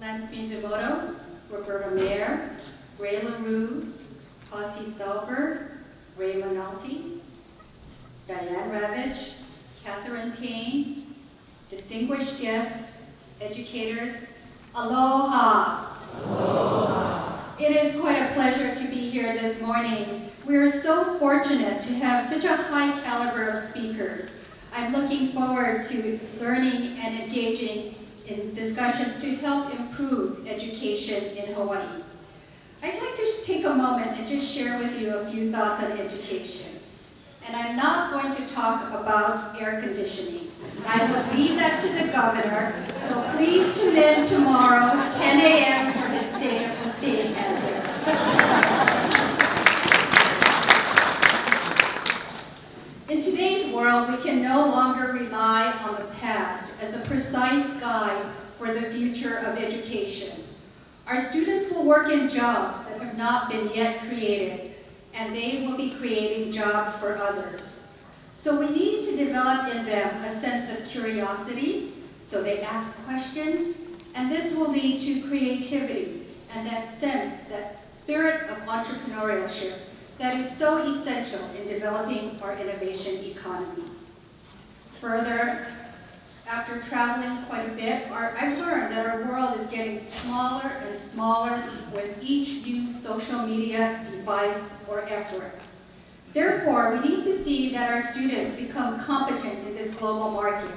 Lance Mizumoto, Roberta Mayer, Ray LaRue, Ossie Selber, Ray Manalti, Diane Ravitch, Catherine Payne, distinguished guests, educators, aloha. Aloha. It is quite a pleasure to be here this morning. We are so fortunate to have such a high caliber of speakers. I'm looking forward to learning and engaging in discussions to help improve education in Hawaii. I'd like to take a moment and just share with you a few thoughts on education. And I'm not going to talk about air conditioning. I will leave that to the governor, so please tune in tomorrow at 10 a.m. for his State of the State address. In today's world, we can no longer rely on the past as a precise guide for the future of education. Our students will work in jobs that have not been yet created, and they will be creating jobs for others. So we need to develop in them a sense of curiosity, so they ask questions, and this will lead to creativity and that sense, that spirit of entrepreneurship that is so essential in developing our innovation economy. Further, after traveling quite a bit, I've learned that our world is getting smaller and smaller with each new social media device or effort. Therefore, we need to see that our students become competent in this global market.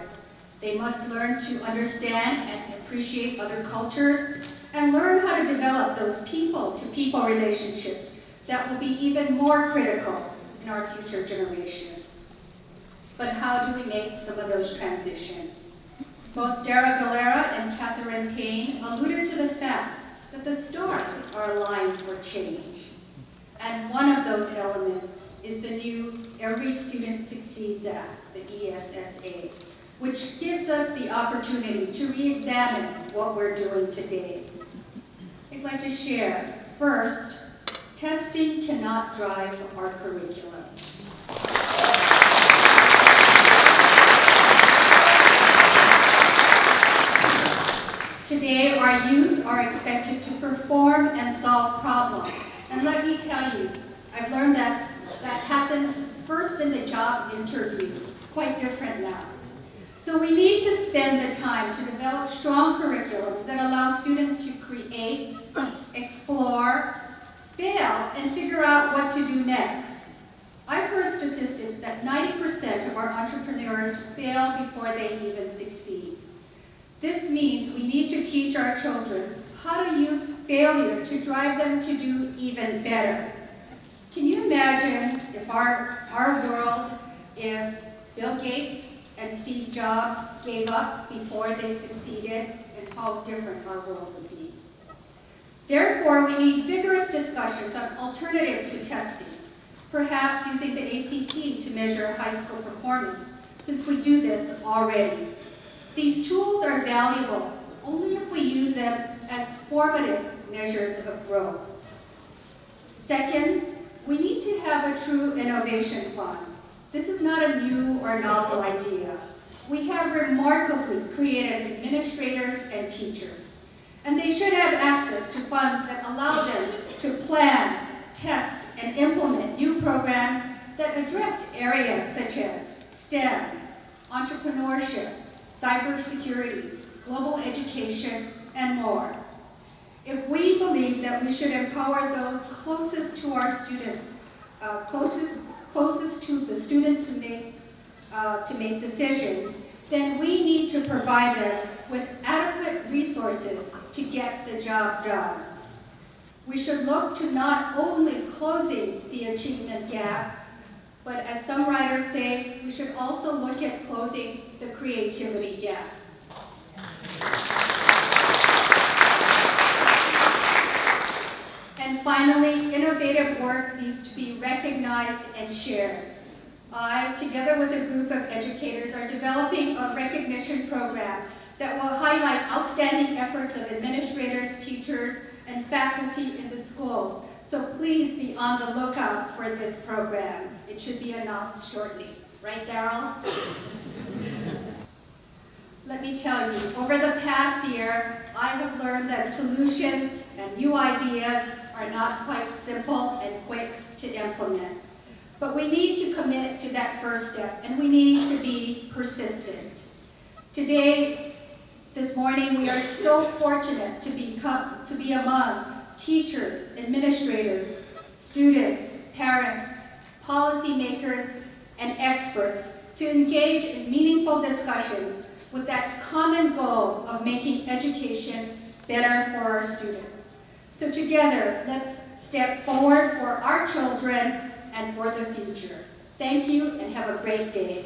They must learn to understand and appreciate other cultures and learn how to develop those people-to-people relationships that will be even more critical in our future generations. But how do we make some of those transitions? Both Dara Galera and Catherine Payne alluded to the fact that the stars are aligned for change. And one of those elements is the new Every Student Succeeds Act, the ESSA, which gives us the opportunity to re-examine what we're doing today. I'd like to share, first, testing cannot drive our curriculum. Today, our youth are expected to perform and solve problems. And let me tell you, I've learned that happens first in the job interview. It's quite different now. So we need to spend the time to develop strong curriculums that allow students to create, explore, fail, and figure out what to do next. I've heard statistics that 90% of our entrepreneurs fail before they even succeed. This means we need to teach our children how to use failure to drive them to do even better. Can you imagine if our world, if Bill Gates and Steve Jobs gave up before they succeeded, and how different our world would be? Therefore, we need vigorous discussions on alternative to testing, perhaps using the ACT to measure high school performance, since we do this already. These tools are valuable only if we use them as formative measures of growth. Second, we need to have a true innovation fund. This is not a new or novel idea. We have remarkably creative administrators and teachers, and they should have access to funds that allow them to plan, test, and implement new programs that address areas such as STEM, entrepreneurship, cybersecurity, global education, and more. If we believe that we should empower those closest to our students, closest to the students who make decisions, then we need to provide them with adequate resources to get the job done. We should look to not only closing the achievement gap, but as some writers say, we should also look at closing the creativity gap. And finally, innovative work needs to be recognized and shared. I, together with a group of educators, are developing a recognition program that will highlight outstanding efforts of administrators, teachers, and faculty in the schools. So please be on the lookout for this program. It should be announced shortly. Right, Daryl? Let me tell you, over the past year, I have learned that solutions and new ideas are not quite simple and quick to implement. But we need to commit to that first step, and we need to be persistent. Today, this morning, we are so fortunate to be among teachers, administrators, students, parents, policymakers, and experts to engage in meaningful discussions with that common goal of making education better for our students. So together, let's step forward for our children and for the future. Thank you and have a great day.